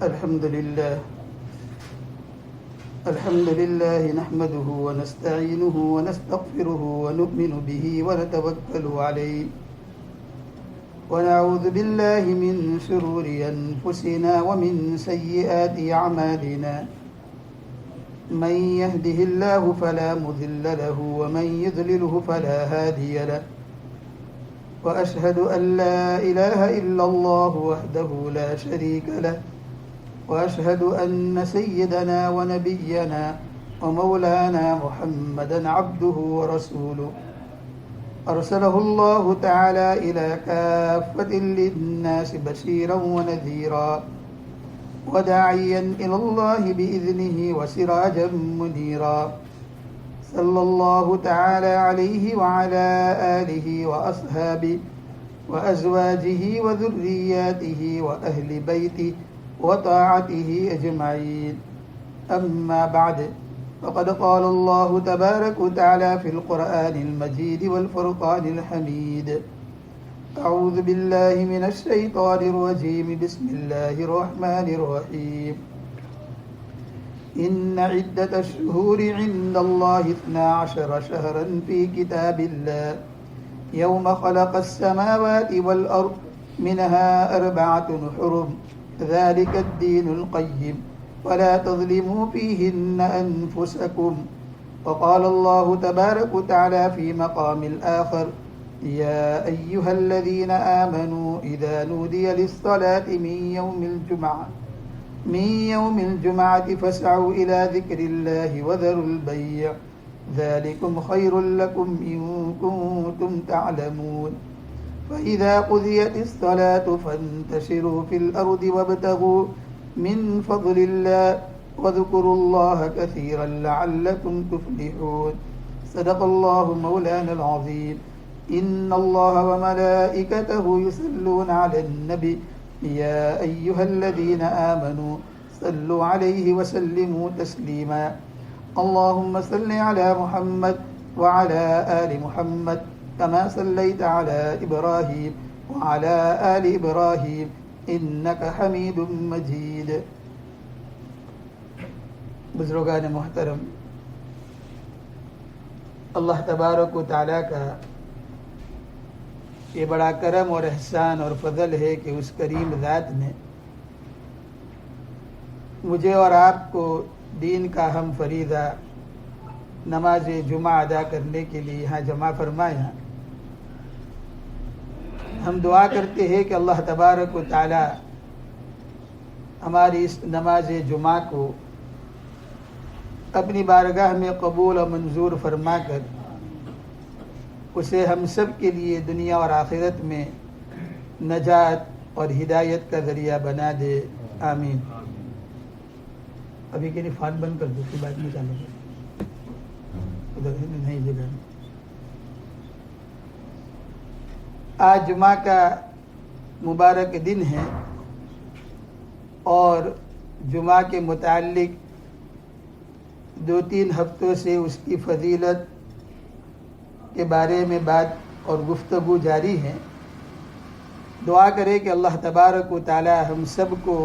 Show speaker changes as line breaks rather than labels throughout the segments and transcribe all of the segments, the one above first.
الحمد لله نحمده ونستعينه ونستغفره ونؤمن به ونتوكل عليه ونعوذ بالله من شرور أنفسنا ومن سيئات أعمالنا من يهده الله فلا مضل له ومن يضلله فلا هادي له وأشهد أن لا إله إلا الله وحده لا شريك له وأشهد أن سيدنا ونبينا ومولانا محمدا عبده ورسوله أرسله الله تعالى إلى كافة للناس بشيرا ونذيرا وداعيا إلى الله بإذنه وسراجا منيرا صلى الله تعالى عليه وعلى آله وأصحابه وأزواجه وذرياته وأهل بيته وطاعته أجمعين أما بعد فقد قال الله تبارك وتعالى في القرآن المجيد والفرقان الحميد أعوذ بالله من الشيطان الرجيم بسم الله الرحمن الرحيم إن عدة الشهور عند الله 12 شهرا في كتاب الله يوم خلق السماوات والأرض منها 4 حرم ذلك الدين القيم ولا تظلموا فيهن أنفسكم وقال الله تبارك وتعالى في مقام الآخر يا أيها الذين آمنوا إذا نودي للصلاة من يوم الجمعة فاسعوا إلى ذكر الله وذروا البيع ذلكم خير لكم إن كنتم تعلمون فإذا قضيت الصلاة فانتشروا في الأرض وابتغوا من فضل الله واذكروا الله كثيرا لعلكم تفلحون صدق الله مولانا العظيم إن الله وملائكته يصلون على النبي يا أيها الذين آمنوا صلوا عليه وسلموا تسليما اللهم صل على محمد وعلى آل محمد كما صليت على إبراهيم وعلى آل إبراهيم إنك حميد مجيد. بزرگان محترم، اللہ تبارک و تعالیٰ کا یہ بڑا کرم اور احسان اور فضل ہے کہ اس کریم ذات نے مجھے اور آپ کو دین کا ہم فریضہ نماز جمعہ ادا کرنے کے لیے یہاں جمع فرمایا. ہم دعا کرتے ہیں کہ اللہ تبارک و تعالی ہماری اس نماز جمعہ کو اپنی بارگاہ میں قبول و منظور فرما کر اسے ہم سب کے لیے دنیا اور آخرت میں نجات اور ہدایت کا ذریعہ بنا دے. آمین. ابھی کہ نہیں فون بند کر دو پھر بعد میں چالو کر ادھر نہیں جگہ. آج جمعہ کا مبارک دن ہے اور جمعہ کے متعلق 2-3 ہفتوں سے اس کی فضیلت کے بارے میں بات اور گفتگو جاری ہے. دعا کرے کہ اللہ تبارک و تعالی ہم سب کو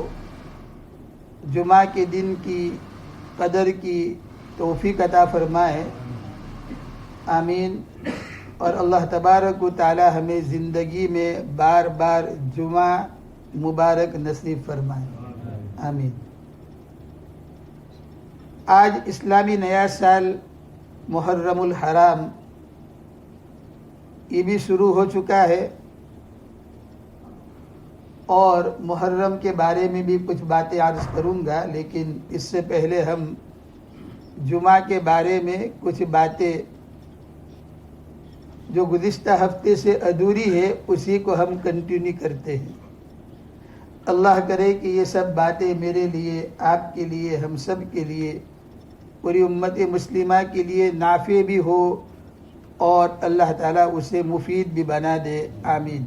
جمعہ کے دن کی قدر کی توفیق عطا فرمائے. آمین. اور اللہ تبارک و تعالی ہمیں زندگی میں بار بار جمعہ مبارک نصیب فرمائے. آمین. آج اسلامی نیا سال محرم الحرام یہ بھی شروع ہو چکا ہے اور محرم کے بارے میں بھی کچھ باتیں عرض کروں گا، لیکن اس سے پہلے ہم جمعہ کے بارے میں کچھ باتیں جو گزشتہ ہفتے سے ادھوری ہے اسی کو ہم کنٹینیو کرتے ہیں. اللہ کرے کہ یہ سب باتیں میرے لیے، آپ کے لیے، ہم سب کے لیے، پوری امت مسلمہ کے لیے نافع بھی ہو اور اللہ تعالیٰ اسے مفید بھی بنا دے. آمین.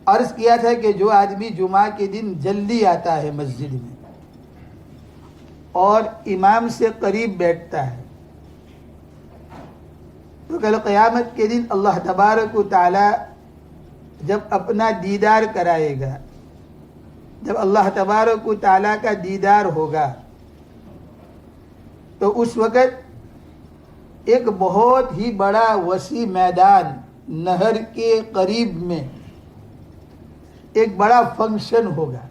عرض کیا تھا کہ جو آدمی جمعہ کے دن جلدی آتا ہے مسجد میں اور امام سے قریب بیٹھتا ہے تو کل قیامت کے دن اللہ تبارک و تعالی جب اپنا دیدار کرائے گا جب اللہ تبارک و تعالیٰ کا دیدار ہوگا تو اس وقت ایک بہت ہی بڑا وسیع میدان نہر کے قریب میں ایک بڑا فنکشن ہوگا،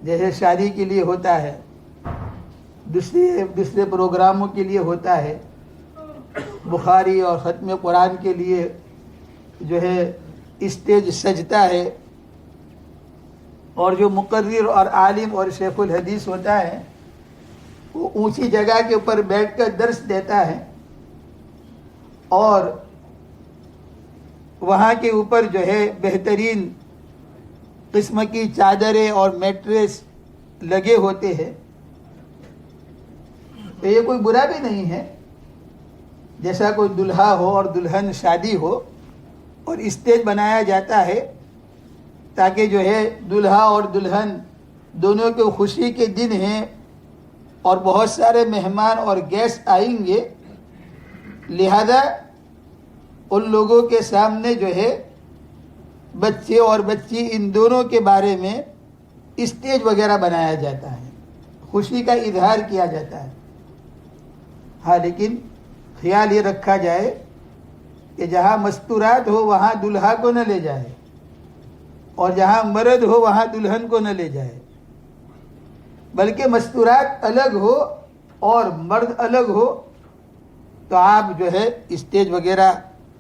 جیسے شادی کے لیے ہوتا ہے، دوسرے پروگراموں کے لیے ہوتا ہے، بخاری اور ختم قرآن کے لیے جو ہے اسٹیج سجتا ہے، اور جو مقرر اور عالم اور شیخ الحدیث ہوتا ہے وہ اونچی جگہ کے اوپر بیٹھ کر درس دیتا ہے، اور وہاں کے اوپر جو ہے بہترین قسم کی چادریں اور میٹریس لگے ہوتے ہیں۔ تو یہ کوئی برا بھی نہیں ہے، جیسا کوئی دلہا ہو اور دلہن شادی ہو اور اسٹیج بنایا جاتا ہے تاکہ جو ہے دلہا اور دلہن دونوں کے خوشی کے دن ہیں اور بہت سارے مہمان اور گیسٹ آئیں گے، لہذا ان لوگوں کے سامنے جو ہے بچے اور بچی ان دونوں کے بارے میں اسٹیج وغیرہ بنایا جاتا ہے، خوشی کا اظہار کیا جاتا ہے۔ ہاں، لیکن خیال یہ رکھا جائے کہ جہاں مستورات ہو وہاں دلہا کو نہ لے جائے، اور جہاں مرد ہو وہاں دلہن کو نہ لے جائے، بلکہ مستورات الگ ہو اور مرد الگ ہو، تو آپ جو ہے اسٹیج وغیرہ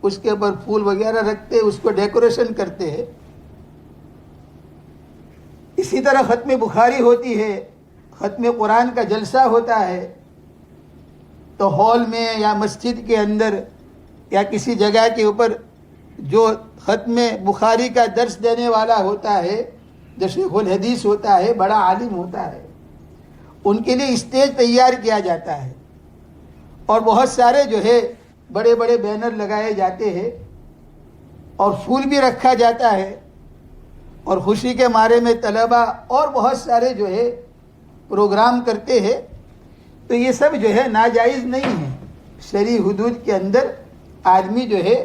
اس کے اوپر پھول وغیرہ رکھتے، اس کو ڈیکوریشن کرتے ہیں۔ اسی طرح ختم بخاری ہوتی ہے، ختم قرآن کا جلسہ ہوتا ہے، تو ہال میں یا مسجد کے اندر یا کسی جگہ کے اوپر جو ختم بخاری کا درس دینے والا ہوتا ہے، جو شیخ الحدیث ہوتا ہے، بڑا عالم ہوتا ہے، ان کے لیے اسٹیج تیار کیا جاتا ہے، اور بہت سارے جو ہے بڑے بڑے بینر لگائے جاتے ہیں اور پھول بھی رکھا جاتا ہے، اور خوشی کے مارے میں طلبہ اور بہت سارے جو ہے پروگرام کرتے ہیں۔ تو یہ سب جو ہے ناجائز نہیں ہے، شرعی حدود کے اندر آدمی جو ہے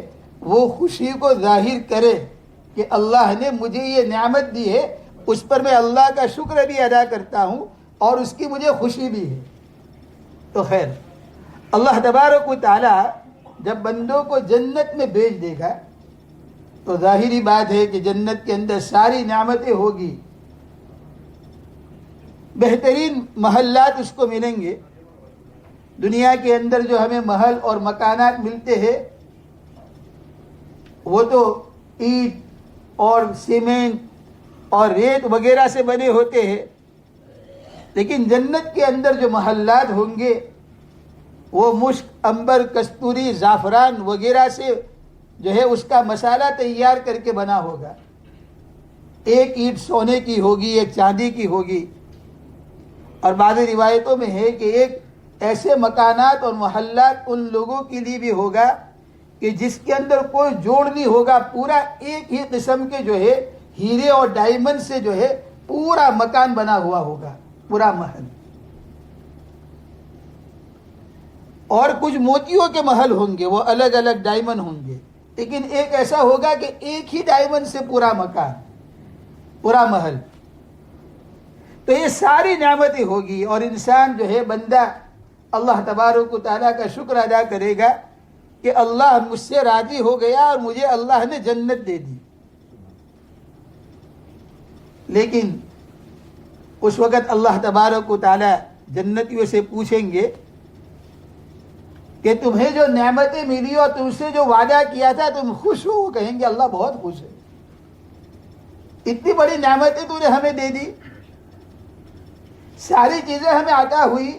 وہ خوشی کو ظاہر کرے کہ اللہ نے مجھے یہ نعمت دی ہے، اس پر میں اللہ کا شکر بھی ادا کرتا ہوں اور اس کی مجھے خوشی بھی ہے۔ تو خیر، اللہ تبارک و تعالی جب بندوں کو جنت میں بھیج دے گا تو ظاہری بات ہے کہ جنت کے اندر ساری نعمتیں ہوگی، بہترین محلات اس کو ملیں گے۔ دنیا کے اندر جو ہمیں محل اور مکانات ملتے ہیں وہ تو اینٹ اور سیمنٹ اور ریت وغیرہ سے بنے ہوتے ہیں، لیکن جنت کے اندر جو محلات ہوں گے وہ مشک، عنبر، کستوری، زعفران وغیرہ سے جو ہے اس کا مسالہ تیار کر کے بنا ہوگا۔ ایک اینٹ سونے کی ہوگی، ایک چاندی کی ہوگی، اور بعض روایتوں میں ہے کہ ایک ایسے مکانات اور محلات ان لوگوں کے لیے بھی ہوگا کہ جس کے اندر کوئی جوڑ نہیں ہوگا، پورا ایک ہی قسم کے جو ہے ہیرے اور ڈائمنڈ سے جو ہے پورا مکان بنا ہوا ہوگا، پورا محل۔ اور کچھ موتیوں کے محل ہوں گے، وہ الگ الگ ڈائمنڈ ہوں گے، لیکن ایک ایسا ہوگا کہ ایک ہی ڈائمنڈ سے پورا مکان، پورا محل۔ تو یہ ساری نعمتیں ہوگی، اور انسان جو ہے بندہ اللہ تبارک و تعالیٰ کا شکر ادا کرے گا کہ اللہ مجھ سے راضی ہو گیا اور مجھے اللہ نے جنت دے دی۔ لیکن اس وقت اللہ تبارک و تعالیٰ جنتیوں سے پوچھیں گے کہ تمہیں جو نعمتیں ملی اور تم سے جو وعدہ کیا تھا تم خوش ہو؟ وہ کہیں گے اللہ بہت خوش ہے، اتنی بڑی نعمتیں تو نے ہمیں دے دی، ساری چیزیں ہمیں عطا ہوئی،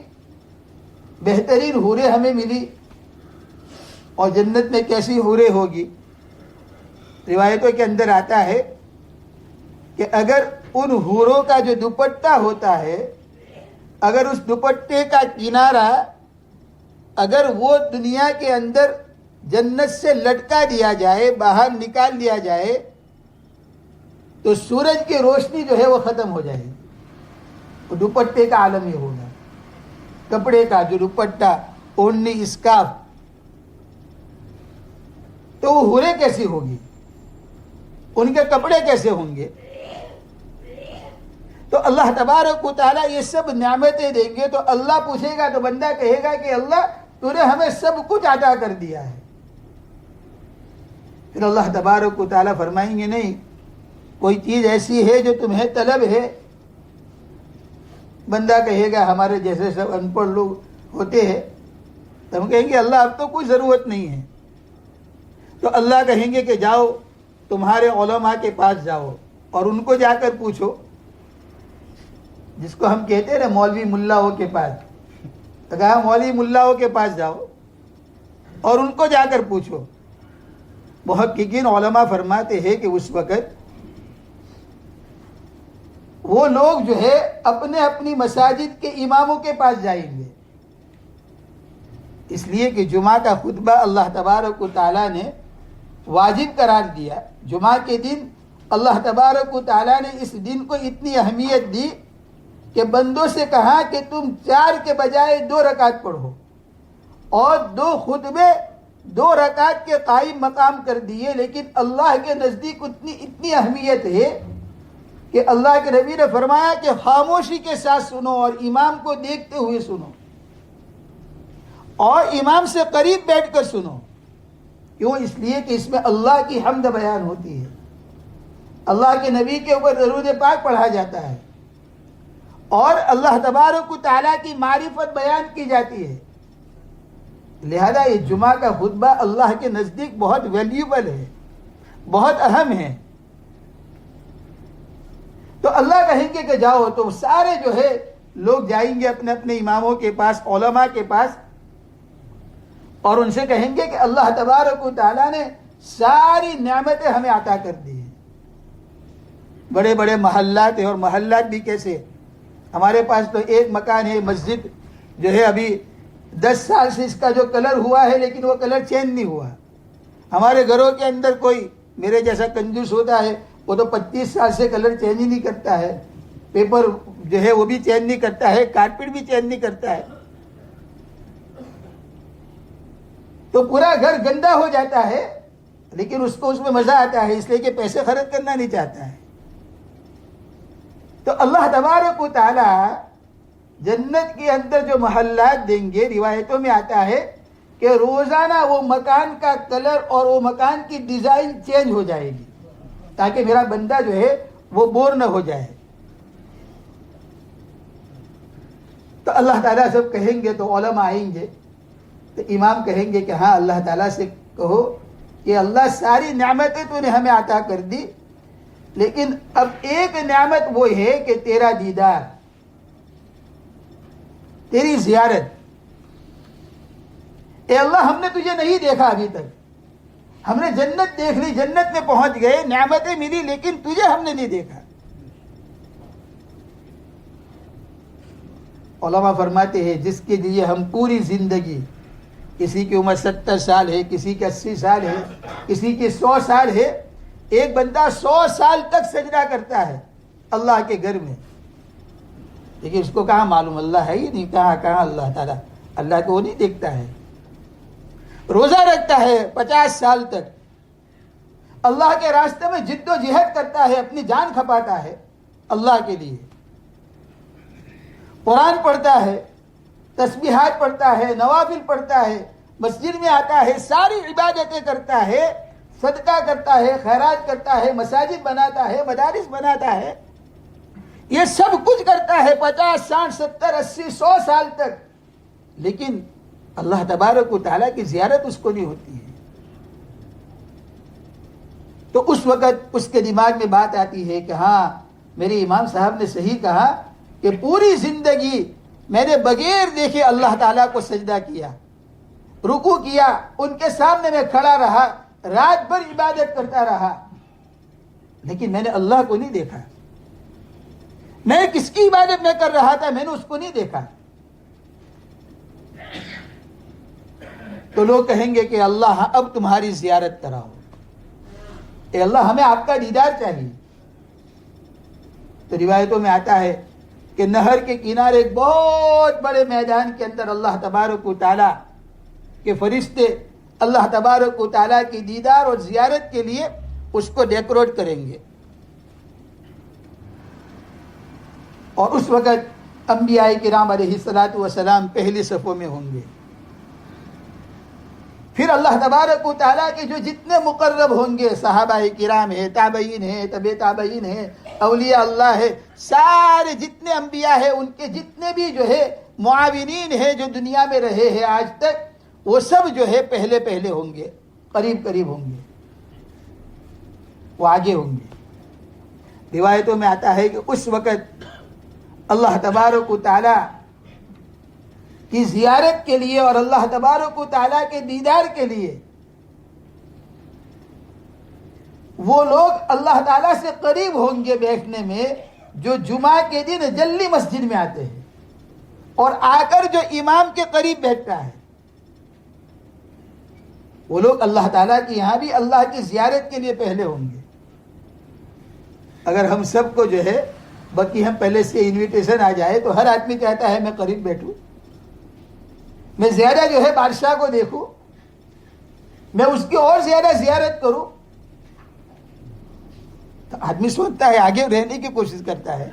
بہترین حوریں ہمیں ملی، اور جنت میں کیسی حوریں ہوگی؟ روایتوں کے اندر آتا ہے کہ اگر ان حوروں کا جو دوپٹہ ہوتا ہے، اگر اس دوپٹے کا کنارہ اگر وہ دنیا کے اندر جنت سے لٹکا دیا جائے، باہر نکال دیا جائے، تو سورج کی روشنی جو ہے وہ ختم ہو جائے گی۔ وہ دوپٹے کا عالم یہ ہوگا، کپڑے کا جو دوپٹہ، اوڑھنی، اسکارف، تو وہ حوریں کیسی ہوگی، ان کے کپڑے کیسے ہوں گے؟ تو اللہ تبارک و تعالیٰ یہ سب نعمتیں دیں گے تو اللہ پوچھے گا تو بندہ کہے گا کہ اللہ تو نے ہمیں سب کچھ عطا کر دیا ہے. پھر اللہ تبارک و تعالیٰ فرمائیں گے نہیں، کوئی چیز ایسی ہے جو تمہیں طلب ہے. بندہ کہے گا ہمارے جیسے سب ان پڑھ لوگ ہوتے ہیں، تو ہم کہیں گے اللہ اب تو کوئی ضرورت نہیں ہے. تو اللہ کہیں گے کہ جاؤ تمہارے علماء کے پاس جاؤ اور ان کو جا کر پوچھو، جس کو ہم کہتے ہیں نا مولوی ملاؤں کے پاس. تو کہا مولوی ملاؤں کے پاس جاؤ اور ان کو جا کر پوچھو. محققین علماء فرماتے ہیں کہ اس وقت وہ لوگ جو ہے اپنے اپنی مساجد کے اماموں کے پاس جائیں گے، اس لیے کہ جمعہ کا خطبہ اللہ تبارک و تعالیٰ نے واجب قرار دیا. جمعہ کے دن اللہ تبارک و تعالیٰ نے اس دن کو اتنی اہمیت دی کہ بندوں سے کہا کہ تم 4 کے بجائے 2 رکعت پڑھو، اور 2 خطبے 2 رکعت کے قائم مقام کر دیے. لیکن اللہ کے نزدیک اتنی اہمیت ہے کہ اللہ کے نبی نے فرمایا کہ خاموشی کے ساتھ سنو اور امام کو دیکھتے ہوئے سنو اور امام سے قریب بیٹھ کر سنو. کیوں؟ اس لیے کہ اس میں اللہ کی حمد بیان ہوتی ہے، اللہ کے نبی کے اوپر درود پاک پڑھا جاتا ہے اور اللہ تبارک و تعالیٰ کی معرفت بیان کی جاتی ہے. لہذا یہ جمعہ کا خطبہ اللہ کے نزدیک بہت ویلیوبل ہے، بہت اہم ہے. تو اللہ کہیں گے کہ جاؤ، تو سارے جو ہے لوگ جائیں گے اپنے اپنے اماموں کے پاس، علماء کے پاس، اور ان سے کہیں گے کہ اللہ تبارک و تعالیٰ نے ساری نعمتیں ہمیں عطا کر دی ہیں. بڑے بڑے محلات ہیں، اور محلات بھی کیسے؟ ہمارے پاس تو ایک مکان ہے، مسجد جو ہے ابھی 10 سال سے اس کا جو کلر ہوا ہے لیکن وہ کلر چینج نہیں ہوا. ہمارے گھروں کے اندر کوئی میرے جیسا کنجوس ہوتا ہے وہ تو 25 سال سے کلر چینج ہی نہیں کرتا ہے، پیپر جو ہے وہ بھی چینج نہیں کرتا ہے، کارپیٹ بھی چینج نہیں کرتا ہے. تو پورا گھر گندا ہو جاتا ہے لیکن اس کو اس میں مزہ آتا ہے، اس لیے کہ پیسے خرچ کرنا نہیں چاہتا ہے. تو اللہ تبارک و تعالی جنت کے اندر جو محلات دیں گے، روایتوں میں آتا ہے کہ روزانہ وہ مکان کا کلر اور وہ مکان کی ڈیزائن چینج ہو جائے گی تاکہ میرا بندہ جو ہے وہ بور نہ ہو جائے. تو اللہ تعالیٰ سب کہیں گے تو علماء آئیں گے تو امام کہیں گے کہ ہاں اللہ تعالیٰ سے کہو کہ اللہ ساری نعمتیں تو نے ہمیں عطا کر دی، لیکن اب ایک نعمت وہ ہے کہ تیرا دیدار، تیری زیارت. اے اللہ ہم نے تجھے نہیں دیکھا ابھی تک، ہم نے جنت دیکھ لی، جنت میں پہنچ گئے، نعمتیں ملی، لیکن تجھے ہم نے نہیں دیکھا. علماء فرماتے ہیں جس کے لیے ہم پوری زندگی، کسی کی عمر 70 سال ہے، کسی کی 80 سال ہے، کسی کی 100 سال ہے، ایک بندہ 100 سال تک سجدہ کرتا ہے اللہ کے گھر میں، لیکن اس کو کہاں معلوم اللہ ہے ہی نہیں، کہاں اللہ تعالیٰ، اللہ کو وہ نہیں دیکھتا ہے. روزہ رکھتا ہے 50 سال تک، اللہ کے راستے میں جد و جہد کرتا ہے، اپنی جان کھپاتا ہے اللہ کے لیے. قرآن پڑھتا ہے، تسبیحات پڑھتا ہے، نوافل پڑھتا ہے، مسجد میں آتا ہے، ساری عبادتیں کرتا ہے، صدقہ کرتا ہے، خیرات کرتا ہے، مساجد بناتا ہے، مدارس بناتا ہے، یہ سب کچھ کرتا ہے 50 60 70 80 100 سال تک، لیکن اللہ تبارک و تعالیٰ کی زیارت اس کو نہیں ہوتی ہے. تو اس وقت اس کے دماغ میں بات آتی ہے کہ ہاں میرے امام صاحب نے صحیح کہا کہ پوری زندگی میں نے بغیر دیکھے اللہ تعالیٰ کو سجدہ کیا، رکوع کیا، ان کے سامنے میں کھڑا رہا، رات بھر عبادت کرتا رہا، لیکن میں نے اللہ کو نہیں دیکھا. میں کس کی عبادت میں کر رہا تھا، میں نے اس کو نہیں دیکھا. تو لوگ کہیں گے کہ اللہ اب تمہاری زیارت کراؤ، اے اللہ ہمیں آپ کا دیدار چاہیے. تو روایتوں میں آتا ہے کہ نہر کے کنارے ایک بہت بڑے میدان کے اندر اللہ تبارک و تعالیٰ کے فرشتے اللہ تبارک و تعالیٰ کی دیدار اور زیارت کے لیے اس کو ڈیکوریٹ کریں گے. اور اس وقت انبیاء کرام علیہ الصلاۃ والسلام پہلی صفوں میں ہوں گے. پھر اللہ تبارک و تعالیٰ کے جو جتنے مقرب ہوں گے، صحابہ کرام ہیں، تابعین ہیں، طبع تابعین ہیں، اولیاء اللہ ہے، سارے جتنے انبیاء ہیں ان کے جتنے بھی جو ہے معاونین ہیں جو دنیا میں رہے ہیں آج تک، وہ سب جو ہے پہلے پہلے ہوں گے، قریب قریب ہوں گے، وہ آگے ہوں گے. روایتوں میں آتا ہے کہ اس وقت اللہ تبارک و تعالیٰ کی زیارت کے لیے اور اللہ تبارک و تعالیٰ کے دیدار کے لیے وہ لوگ اللہ تعالیٰ سے قریب ہوں گے بیٹھنے میں جو جمعہ کے دن جلدی مسجد میں آتے ہیں اور آ کر جو امام کے قریب بیٹھتا ہے. وہ لوگ اللہ تعالیٰ کی یہاں بھی اللہ کی زیارت کے لیے پہلے ہوں گے. اگر ہم سب کو جو ہے باقی ہم پہلے سے انویٹیشن آ جائے تو ہر آدمی کہتا ہے میں قریب بیٹھوں، میں زیادہ جو ہے بادشاہ کو دیکھوں، میں اس کی اور زیادہ زیارت کروں، تو آدمی سوچتا ہے آگے رہنے کی کوشش کرتا ہے.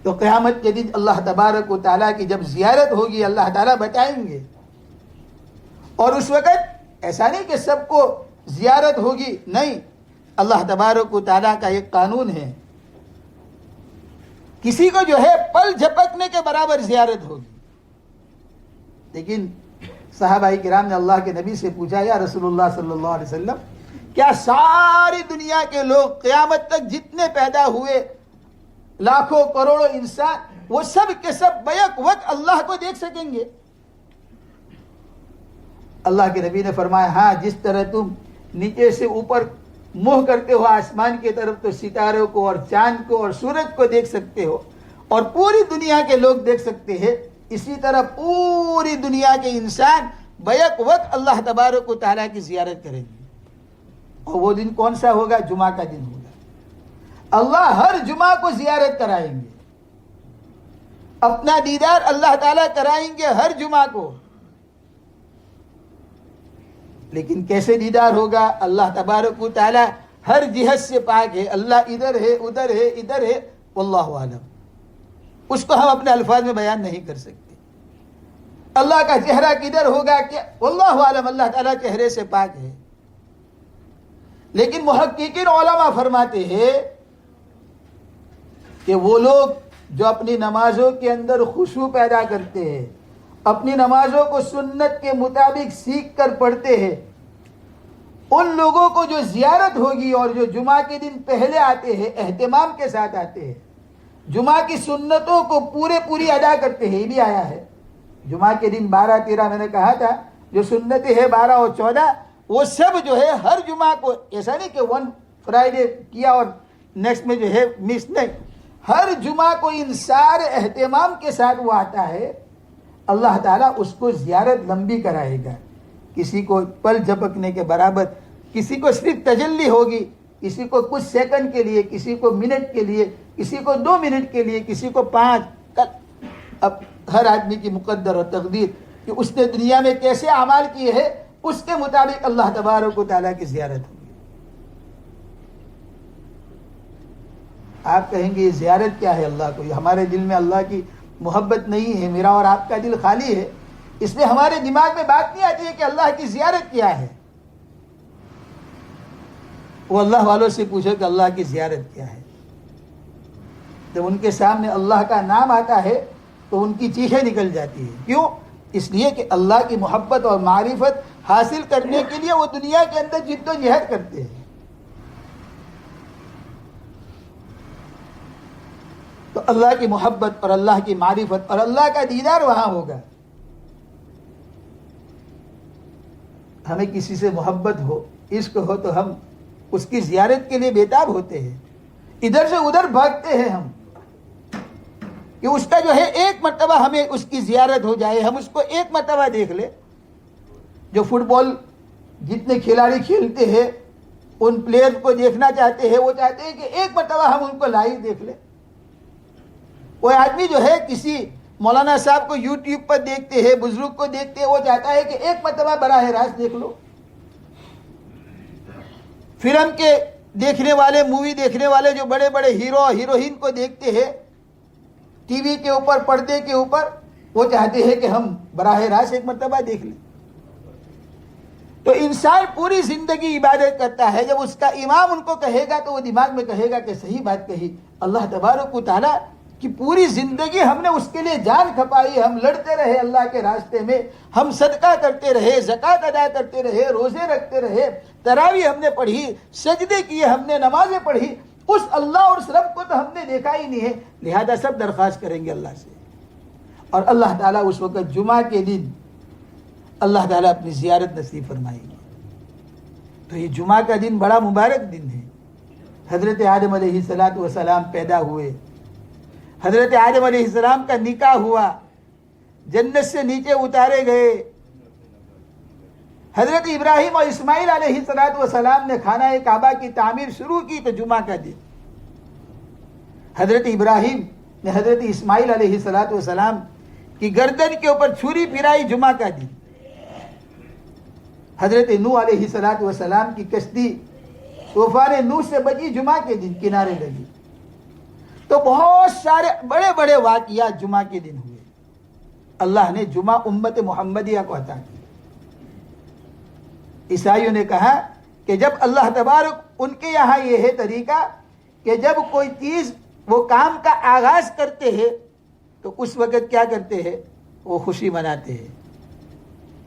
تو قیامت کے دن اللہ تبارک و تعالیٰ کی جب زیارت ہوگی اللہ تعالیٰ بتائیں گے. اور اس وقت ایسا نہیں کہ سب کو زیارت ہوگی، نہیں، اللہ تبارک و تعالیٰ کا ایک قانون ہے، کسی کو جو ہے پل جھپکنے کے برابر زیارت ہوگی. لیکن صحابہ کرام نے اللہ کے نبی سے پوچھا، یا رسول اللہ صلی اللہ علیہ وسلم، کیا ساری دنیا کے لوگ قیامت تک جتنے پیدا ہوئے لاکھوں کروڑوں انسان وہ سب کے سب بیک وقت اللہ کو دیکھ سکیں گے؟ اللہ کے نبی نے فرمایا، ہاں، جس طرح تم نیچے سے اوپر منہ کرتے ہو آسمان کی طرف تو ستاروں کو اور چاند کو اور سورج کو دیکھ سکتے ہو اور پوری دنیا کے لوگ دیکھ سکتے ہیں، اسی طرح پوری دنیا کے انسان بیک وقت اللہ تبارک و تعالیٰ کی زیارت کریں گے. اور وہ دن کون سا ہوگا؟ جمعہ کا دن ہوگا. اللہ ہر جمعہ کو زیارت کرائیں گے، اپنا دیدار اللہ تعالیٰ کرائیں گے ہر جمعہ کو. لیکن کیسے دیدار ہوگا؟ اللہ تبارک و تعالیٰ ہر جہت سے پاک ہے، اللہ ادھر ہے، ادھر ہے، ادھر ہے، واللہ عالم. اس کو ہم اپنے الفاظ میں بیان نہیں کر سکتے. اللہ کا چہرہ کدھر ہوگا کہ واللہ عالم، اللہ تعالیٰ چہرے سے پاک ہے. لیکن محققین علماء فرماتے ہیں کہ وہ لوگ جو اپنی نمازوں کے اندر خشوع پیدا کرتے ہیں، اپنی نمازوں کو سنت کے مطابق سیکھ کر پڑھتے ہیں، ان لوگوں کو جو زیارت ہوگی اور جو جمعہ کے دن پہلے آتے ہیں، اہتمام کے ساتھ آتے ہیں، جمعہ کی سنتوں کو پوری ادا کرتے ہیں. یہ بھی آیا ہے جمعہ کے دن 12 13 میں نے کہا تھا جو سنتیں ہیں 12 اور 14 وہ سب جو ہے ہر جمعہ کو، ایسا نہیں کہ ون فرائیڈے کیا اور نیکسٹ میں جو ہے مس، نہیں، ہر جمعہ کو ان سارے اہتمام کے ساتھ وہ آتا ہے. اللہ تعالیٰ اس کو زیارت لمبی کرائے گا. کسی کو پل جھپکنے کے برابر، کسی کو صرف تجلی ہوگی، کسی کو کچھ سیکنڈ کے لیے، کسی کو منٹ کے لیے، کسی کو 2 منٹ کے لیے، کسی کو 5. اب ہر آدمی کی مقدر اور تقدیر کہ اس نے دنیا میں کیسے اعمال کیے ہیں اس کے مطابق اللہ تبارک و تعالیٰ کی زیارت ہوگی. آپ کہیں گے یہ زیارت کیا ہے اللہ کو؟ یہ ہمارے دل میں اللہ کی محبت نہیں ہے، میرا اور آپ کا دل خالی ہے، اس لیے ہمارے دماغ میں بات نہیں آتی ہے کہ اللہ کی زیارت کیا ہے. وہ اللہ والوں سے پوچھو کہ اللہ کی زیارت کیا ہے. جب ان کے سامنے اللہ کا نام آتا ہے تو ان کی چیخیں نکل جاتی ہیں. کیوں؟ اس لیے کہ اللہ کی محبت اور معرفت حاصل کرنے کے لیے وہ دنیا کے اندر جد و جہد کرتے ہیں. تو اللہ کی محبت اور اللہ کی معرفت اور اللہ کا دیدار وہاں ہوگا. ہمیں کسی سے محبت ہو، عشق ہو تو ہم اس کی زیارت کے لیے بیتاب ہوتے ہیں، ادھر سے ادھر بھاگتے ہیں ہم کہ اس کا جو ہے ایک مرتبہ ہمیں اس کی زیارت ہو جائے، ہم اس کو ایک مرتبہ دیکھ لیں. جو فٹ بال جتنے کھلاڑی کھیلتے ہیں ان پلیئر کو دیکھنا چاہتے ہیں، وہ چاہتے ہیں کہ ایک مرتبہ ہم ان کو لائیو دیکھ لیں. وہ آدمی جو ہے کسی مولانا صاحب کو یوٹیوب پر دیکھتے ہیں، بزرگ کو دیکھتے ہیں، وہ چاہتا ہے کہ ایک مرتبہ براہ راست دیکھ لو. فلم کے دیکھنے والے, مووی دیکھنے والے جو بڑے بڑے ہیرو ہیروئن کو دیکھتے ہیں ٹی وی کے اوپر, پردے کے اوپر, وہ چاہتے ہیں کہ ہم براہ راست ایک مرتبہ دیکھ لیں. تو انسان پوری زندگی عبادت کرتا ہے, جب اس کا امام ان کو کہے گا تو وہ دماغ میں کہے گا کہ صحیح بات کہی, اللہ تبارک و تعالیٰ کی پوری زندگی ہم نے اس کے لیے جان کھپائی, ہم لڑتے رہے اللہ کے راستے میں, ہم صدقہ کرتے رہے, زکوٰۃ ادا کرتے رہے, روزے رکھتے رہے, تراویح ہم نے پڑھی, سجدے کیے, ہم نے نمازیں پڑھی, اس اللہ اور اس رب کو تو ہم نے دیکھا ہی نہیں ہے, لہذا سب درخواست کریں گے اللہ سے. اور اللہ تعالیٰ اس وقت جمعہ کے دن اللہ تعالیٰ اپنی زیارت نصیب فرمائے گی. تو یہ جمعہ کا دن بڑا مبارک دن ہے. حضرت آدم علیہ السلام پیدا ہوئے, حضرت آدم علیہ السلام کا نکاح ہوا, جنت سے نیچے اتارے گئے, حضرت ابراہیم اور اسماعیل علیہ السلام نے خانہ کعبہ کی تعمیر شروع کی تو جمعہ کا دن. حضرت ابراہیم نے حضرت اسماعیل علیہ السلام کی گردن کے اوپر چھری پھرائی, جمعہ کا دن. حضرت نوح علیہ السلام کی کشتی طوفان نوح سے بچی, جمعہ کے دن کنارے لگی. تو بہت سارے بڑے بڑے واقعات جمعہ کے دن ہوئے. اللہ نے جمعہ امت محمدیہ کو عطا کی. عیسائیوں نے کہا کہ جب اللہ تبارک, ان کے یہاں یہ ہے طریقہ کہ جب کوئی چیز وہ کام کا آغاز کرتے ہیں تو اس وقت کیا کرتے ہیں, وہ خوشی مناتے ہیں.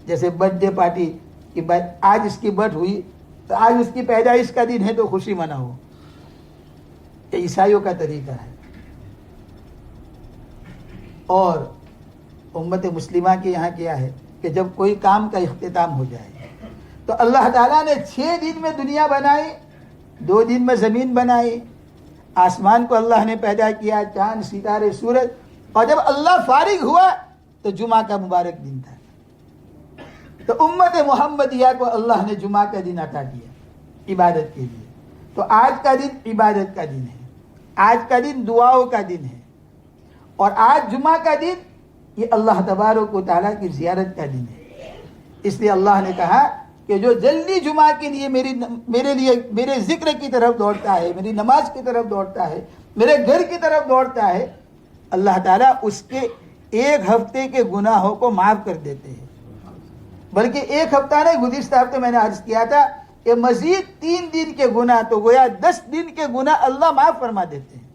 جیسے برتھ ڈے پارٹی کہ آج اس کی برتھ ہوئی تو آج اس کی پیدائش کا دن ہے تو خوشی مناؤ. یہ عیسائیوں کا طریقہ ہے. اور امت مسلمہ کے یہاں کیا ہے کہ جب کوئی کام کا اختتام ہو جائے تو اللہ تعالیٰ نے 6 دن میں دنیا بنائی, 2 دن میں زمین بنائی, آسمان کو اللہ نے پیدا کیا, چاند ستارے سورج, اور جب اللہ فارغ ہوا تو جمعہ کا مبارک دن تھا. تو امت محمدیہ کو اللہ نے جمعہ کا دن عطا کیا عبادت کے لیے. تو آج کا دن عبادت کا دن ہے, آج کا دن دعاؤں کا دن ہے, اور آج جمعہ کا دن یہ اللہ تبارک و تعالیٰ کی زیارت کا دن ہے. اس لیے اللہ نے کہا کہ جو جلدی جمعہ کے لیے میرے ذکر کی طرف دوڑتا ہے, میری نماز کی طرف دوڑتا ہے, میرے گھر کی طرف دوڑتا ہے, اللہ تعالیٰ اس کے 1 ہفتے کے گناہوں کو معاف کر دیتے ہیں. بلکہ 1 ہفتہ نہیں, گزشتہ ہفتے میں نے عرض کیا تھا کہ مزید 3 دن کے گناہ, تو گویا 10 دن کے گناہ اللہ معاف فرما دیتے ہیں,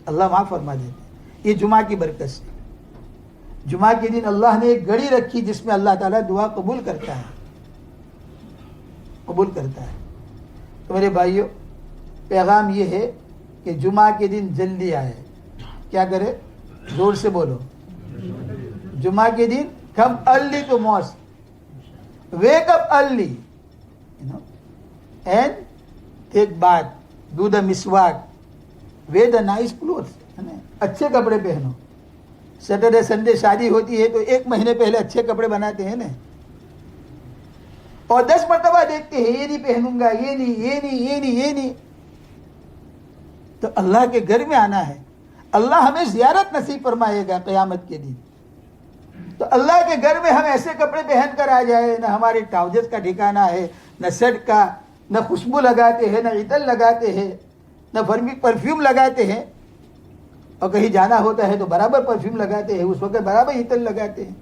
اللہ معاف فرما دیتے ہیں. یہ جمعہ کی برکت سے. جمعہ کے دن اللہ نے ایک گھڑی رکھی جس میں اللہ تعالیٰ دعا قبول کرتا ہے, قبول کرتا ہے. تو میرے بھائیوں, پیغام یہ ہے کہ جمعہ کے دن جلدی آئے. کیا کرے, زور سے بولو. جمعہ کے دن come early to mosque, wake up early, and take bath, do the miswak, wear the nice clothes, اچھے کپڑے پہنو. سیٹرڈے سنڈے شادی ہوتی ہے تو 1 مہینے پہلے اچھے کپڑے بناتے ہیں نا, اور 10 مرتبہ دیکھتے ہیں یہ نہیں پہنوں گا, یہ نہیں, یہ نہیں, یہ نہیں, یہ نہیں. تو اللہ کے گھر میں آنا ہے, اللہ ہمیں زیارت نصیب فرمائے گا قیامت کے دن. تو اللہ کے گھر میں ہم ایسے کپڑے پہن کر آ جائے, نہ ہمارے ٹراؤزر کا ٹھکانہ ہے, نہ شرٹ کا, نہ خوشبو لگاتے ہیں, نہ عطر لگاتے ہیں, نہ پرفیوم لگاتے ہیں, اور کہیں جانا ہوتا ہے تو برابر پرفیوم لگاتے ہیں, اس وقت برابر عطر لگاتے ہیں,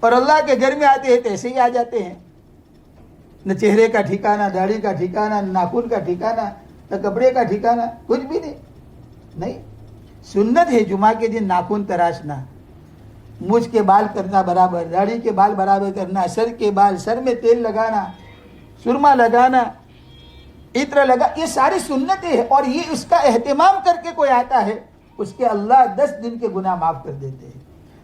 اور اللہ کے گھر میں آتے ہیں تو ایسے ہی آ جاتے ہیں. نہ چہرے کا ٹھکانہ, داڑھی کا ٹھکانہ, نہ ناخن کا ٹھکانہ, نہ کپڑے کا ٹھکانہ, کچھ بھی نہیں. سنت ہے جمعہ کے دن ناخن تراشنا, مجھ کے بال کرنا برابر, داڑھی کے بال برابر کرنا, سر کے بال, سر میں تیل لگانا, سرما لگانا, عطر لگا, یہ ساری سنتیں ہیں. اور یہ اس کا اہتمام کر کے کوئی آتا ہے اس کے اللہ 10 دن کے گناہ معاف کر دیتے ہیں.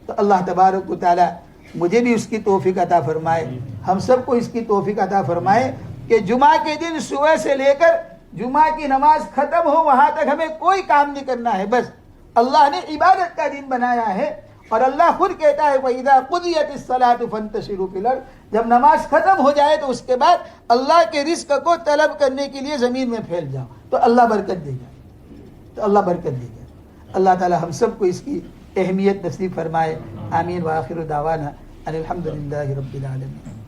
تو اللہ تبارک و تعالی مجھے بھی اس کی توفیق عطا فرمائے, ہم سب کو اس کی توفیق عطا فرمائے کہ جمعہ کے دن صبح سے لے کر جمعہ کی نماز ختم ہو وہاں تک ہمیں کوئی کام نہیں کرنا ہے. بس اللہ نے عبادت کا دن بنایا ہے, اور اللہ خود کہتا ہے وَإِذَا قُضِيَتِ الصَّلَاةُ فَانتَشِرُوا فِي الْأَرْضِ, جب نماز ختم ہو جائے تو اس کے بعد اللہ کے رزق کو طلب کرنے کے لیے زمین میں پھیل جاؤ, تو اللہ برکت دے گا, تو اللہ برکت دے گا. اللہ تعالی ہم سب کو اس کی اہمیت نصیب فرمائے. آمین. وآخر دعوانا ان الحمد للہ رب العالمین.